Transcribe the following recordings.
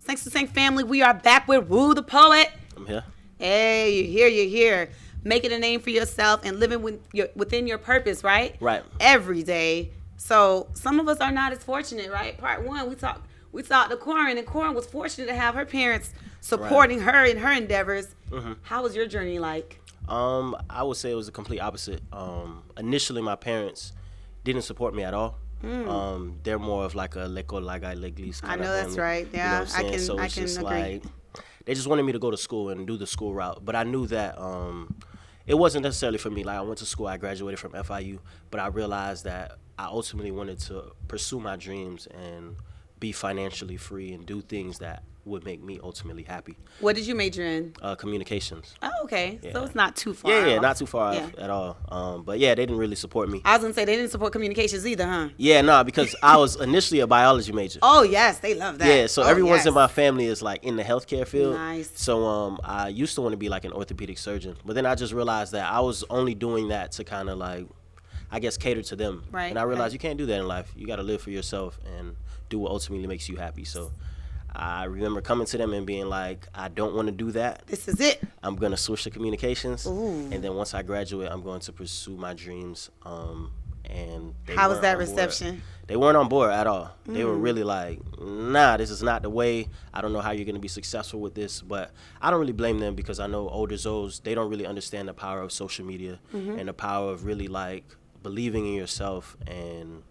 Seg2 family, we are back with ROO the Poet. I'm here. Hey, you're here. Making a name for yourself and living within your purpose, right? Right. Every day. So some of us are not as fortunate, right? Part one, we talked to Corin, and Corin was fortunate to have her parents supporting her in her endeavors. Mm-hmm. How was your journey like? I would say it was the complete opposite. Initially, my parents didn't support me at all. They're more of like a l'école laga l'église kind of family. I know that's right. Yeah, you know I can agree. Like, they just wanted me to go to school and do the school route. But I knew that it wasn't necessarily for me. Like, I went to school, I graduated from FIU, but I realized that I ultimately wanted to pursue my dreams and be financially free and do things that would make me ultimately happy. What did you major in? Communications. Oh, okay. Yeah. So it's not too far Yeah, off. not too far off at all. But yeah, they didn't really support me. I was going to say, they didn't support communications either, huh? Yeah, no, because I was initially a biology major. Oh, yes, they love that. Yeah, so everyone's in my family is like in the healthcare field. Nice. So I used to want to be like an orthopedic surgeon, but then I just realized that I was only doing that to kind of like, I guess, cater to them. Right. And I realized you can't do that in life. You got to live for yourself and do what ultimately makes you happy. So I remember coming to them and being like, I don't want to do that. This is it. I'm going to switch to communications. Ooh. And then once I graduate, I'm going to pursue my dreams. And how was that reception? They weren't on board at all. They were really like, nah, this is not the way. I don't know how you're going to be successful with this. But I don't really blame them because I know older Zoes, they don't really understand the power of social media and the power of really like believing in yourself and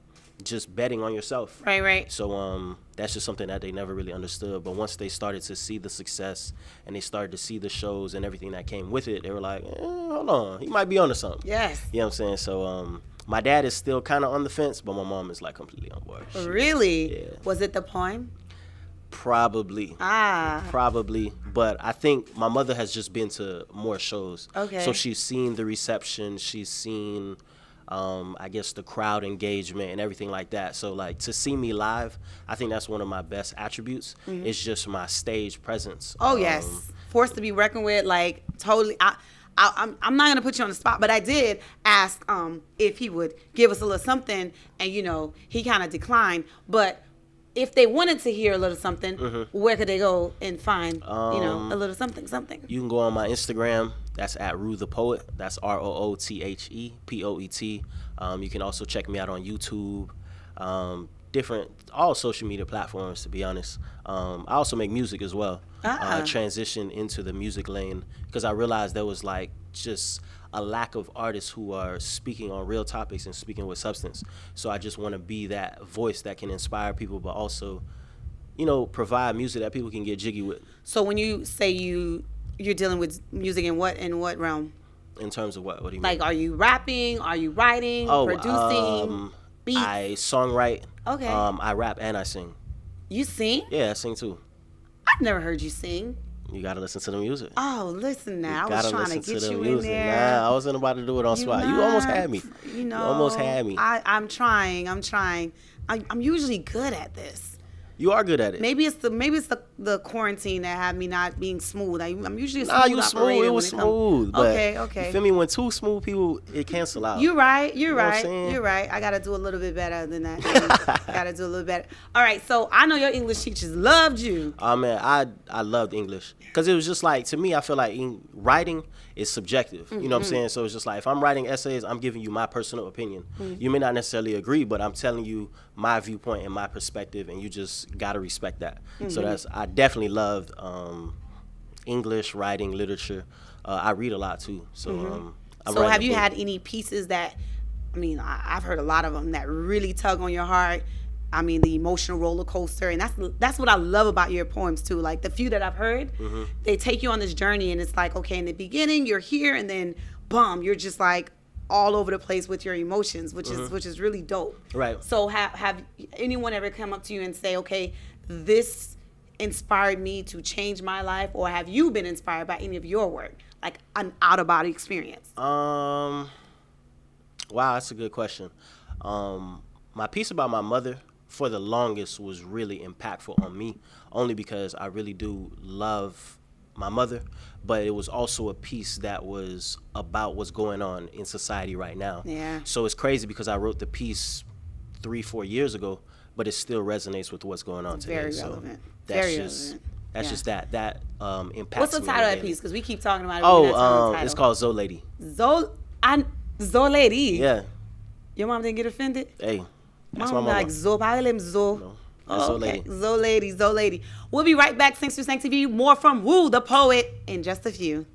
just betting on yourself. Right. So that's just something that they never really understood. But once they started to see the success and they started to see the shows and everything that came with it, they were like, hold on, he might be onto something. Yes. You know what I'm saying? So my dad is still kind of on the fence, but my mom is like completely on board. Really? Yeah. Was it the poem? Probably. Probably. But I think my mother has just been to more shows. Okay. So she's seen the reception. She's seen I guess the crowd engagement and everything like that. So like to see me live, I think that's one of my best attributes. It's just my stage presence. Oh yes, forced to be reckoned with. Like totally. I'm not gonna put you on the spot, but I did ask if he would give us a little something, and he kind of declined. But if they wanted to hear a little something, where could they go and find a little something? You can go on my Instagram. That's at ROO the Poet. That's ROOTHEPOET. You can also check me out on YouTube, all social media platforms, to be honest. I also make music as well. Transition into the music lane because I realized there was like just a lack of artists who are speaking on real topics and speaking with substance. So I just want to be that voice that can inspire people, but also, provide music that people can get jiggy with. So when you say you're dealing with music in what realm? In terms of what? What do you mean? Like, are you rapping? Are you writing? Producing? Beats? I songwrite. Okay. I rap and I sing. You sing? Yeah, I sing too. I've never heard you sing. You gotta listen to the music. Oh, listen now. I was trying to get you in there. Nah, I wasn't about to do it on spot. You almost had me. You almost had me. I'm trying. I'm usually good at this. You are good at it. Maybe it's the quarantine that had me not being smooth. I'm usually a smooth you smooth. It was smooth. But okay. You feel me? When two smooth people, it cancel out. You're right. You're right. I gotta do a little bit better than that. Gotta do a little better. All right. So I know your English teachers loved you. Oh man, I loved English because it was just like, to me, I feel like writing is subjective. You know what I'm saying? So it's just like, if I'm writing essays, I'm giving you my personal opinion. You may not necessarily agree, but I'm telling you my viewpoint and my perspective, and you just gotta respect that. So I definitely loved English, writing, literature. I read a lot too. So so have you had any pieces that, I've heard a lot of them that really tug on your heart? The emotional roller coaster, and that's what I love about your poems too. Like the few that I've heard, they take you on this journey, and it's like, okay, in the beginning you're here, and then boom, you're just like all over the place with your emotions, which is really dope. Right. So have anyone ever come up to you and say, okay, this inspired me to change my life, or have you been inspired by any of your work, like an out of body experience? Wow, that's a good question. My piece about my mother, for the longest, was really impactful on me, only because I really do love my mother, but it was also a piece that was about what's going on in society right now. Yeah. So it's crazy because I wrote the piece 3-4 years ago, but it still resonates with what's going on today. Very so relevant. That's Very just relevant. that's Yeah. just that impacts. What's the me title of that daily. piece? Because we keep talking about it. but we're not telling the title. It's called Zo Lady. Zo Lady. Yeah. Your mom didn't get offended? Hey, that's Mom my mama. like Zo, parle Zo. No, Oh, Zo okay. Lady. Zo Lady, Zo Lady. We'll be right back. Thanks for Sang TV. More from Woo the Poet in just a few.